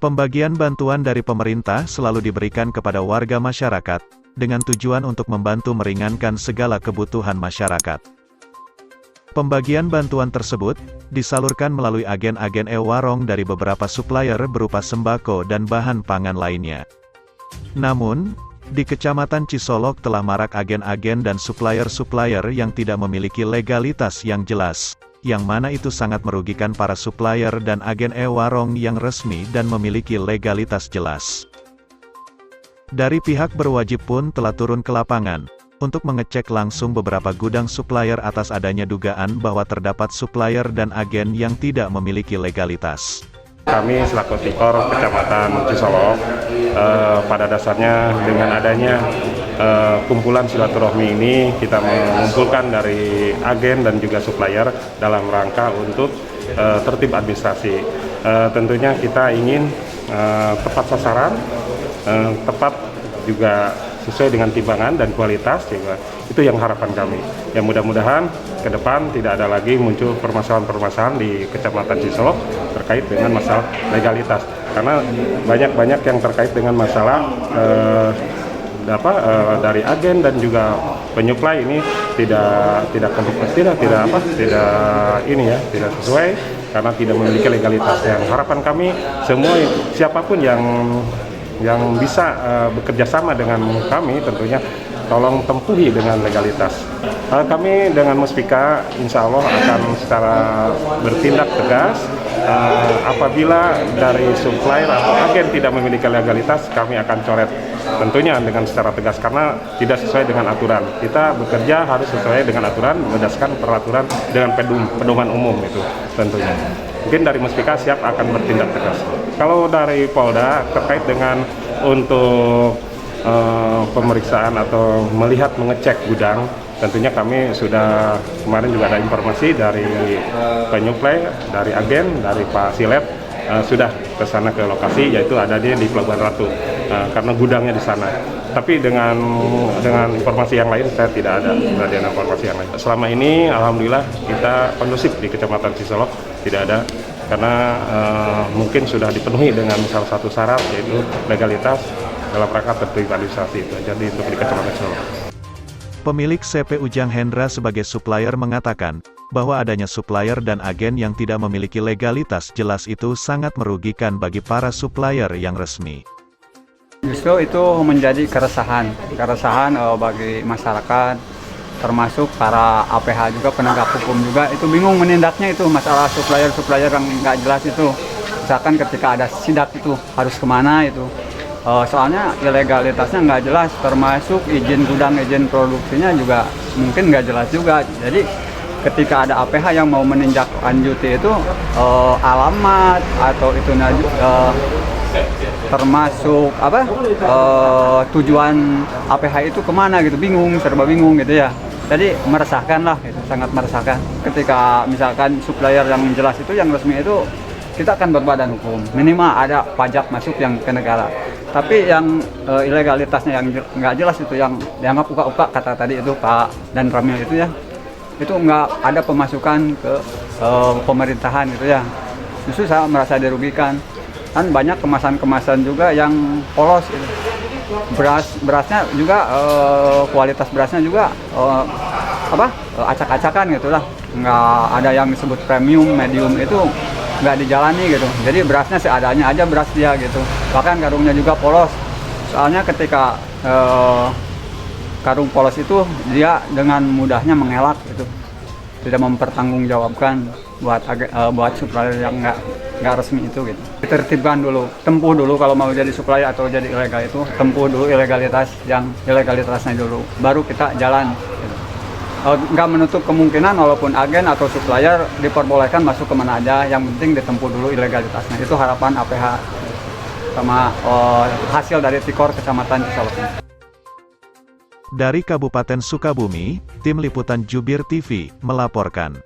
Pembagian bantuan dari pemerintah selalu diberikan kepada warga masyarakat, dengan tujuan untuk membantu meringankan segala kebutuhan masyarakat. Pembagian bantuan tersebut disalurkan melalui agen-agen e-warung dari beberapa supplier berupa sembako dan bahan pangan lainnya. Namun, di Kecamatan Cisolok telah marak agen-agen dan supplier-supplier yang tidak memiliki legalitas yang jelas, yang mana itu sangat merugikan para supplier dan agen e-warung yang resmi dan memiliki legalitas jelas. Dari pihak berwajib pun telah turun ke lapangan, untuk mengecek langsung beberapa gudang supplier atas adanya dugaan bahwa terdapat supplier dan agen yang tidak memiliki legalitas. Kami selaku Tikor Kecamatan Cisolok, pada dasarnya dengan adanya kumpulan silaturahmi ini, kita mengumpulkan dari agen dan juga supplier dalam rangka untuk tertib administrasi. Tentunya kita ingin tepat sasaran, tepat juga sesuai dengan timbangan dan kualitas juga. Itu yang harapan kami. Yang mudah-mudahan ke depan tidak ada lagi muncul permasalahan-permasalahan di Kecamatan Cisolok terkait dengan masalah legalitas. Karena banyak yang terkait dengan masalah dari agen dan juga penyuplai ini tidak sesuai karena tidak memiliki legalitas. Yang harapan kami semua siapapun yang bisa bekerja sama dengan kami tentunya tolong tempuhi dengan legalitas. Kami dengan Muspika insya Allah akan secara bertindak tegas apabila dari supplier atau agen tidak memiliki legalitas, kami akan coret tentunya dengan secara tegas karena tidak sesuai dengan aturan. Kita bekerja harus sesuai dengan aturan berdasarkan peraturan dengan pedoman umum itu tentunya. Mungkin dari Muspika siap akan bertindak tegas. Kalau dari Polda terkait dengan untuk pemeriksaan atau mengecek gudang, tentunya kami sudah kemarin juga ada informasi dari penyuplai, dari agen, dari Pak Silet sudah ke sana ke lokasi, yaitu ada di Pelabuhan Ratu karena gudangnya di sana. Tapi dengan informasi yang lain saya tidak ada informasi yang lain. Selama ini alhamdulillah kita kondusif di Kecamatan Cisolok, tidak ada karena mungkin sudah dipenuhi dengan salah satu syarat yaitu legalitas dalam rangka tertib administrasi itu. Jadi untuk di Kecamatan Cisolok. Pemilik CP Ujang Hendra sebagai supplier mengatakan bahwa adanya supplier dan agen yang tidak memiliki legalitas jelas itu sangat merugikan bagi para supplier yang resmi. Justru itu menjadi keresahan bagi masyarakat, termasuk para APH juga, penegak hukum juga, itu bingung menindaknya itu masalah supplier yang nggak jelas itu. Misalkan ketika ada sidak itu harus kemana itu. Soalnya ilegalitasnya nggak jelas, termasuk izin gudang, izin produksinya juga mungkin nggak jelas juga. Jadi ketika ada APH yang mau meninjak lanjuti itu alamat atau itu termasuk tujuan APH itu kemana gitu, serba bingung gitu ya. Jadi meresahkan lah, itu sangat meresahkan. Ketika misalkan supplier yang jelas itu, yang resmi itu, kita akan berbadan hukum. Minimal ada pajak masuk yang ke negara. Tapi yang ilegalitasnya yang nggak jelas itu, yang dianggap uka-uka kata tadi itu Pak dan Ramil itu ya, itu nggak ada pemasukan ke pemerintahan gitu ya. Justru saya merasa dirugikan. Kan banyak kemasan-kemasan juga yang polos gitu. Berasnya juga kualitas berasnya juga acak-acakan gitulah. Nggak ada yang disebut premium, medium itu nggak dijalani gitu. Jadi berasnya seadanya aja beras dia gitu. Bahkan karungnya juga polos. Soalnya ketika karung polos itu dia dengan mudahnya mengelak gitu. Tidak mempertanggungjawabkan buat supplier yang nggak resmi itu gitu. Ditertibkan dulu, tempuh dulu kalau mau jadi supplier atau jadi ilegal itu, tempuh dulu ilegalitasnya dulu, baru kita jalan gitu. Nggak menutup kemungkinan walaupun agen atau supplier diperbolehkan masuk kemana aja, yang penting ditempuh dulu ilegalitasnya. Itu harapan APH sama hasil dari Tikor Kecamatan Cisolok. Dari Kabupaten Sukabumi, Tim Liputan Jubir TV melaporkan.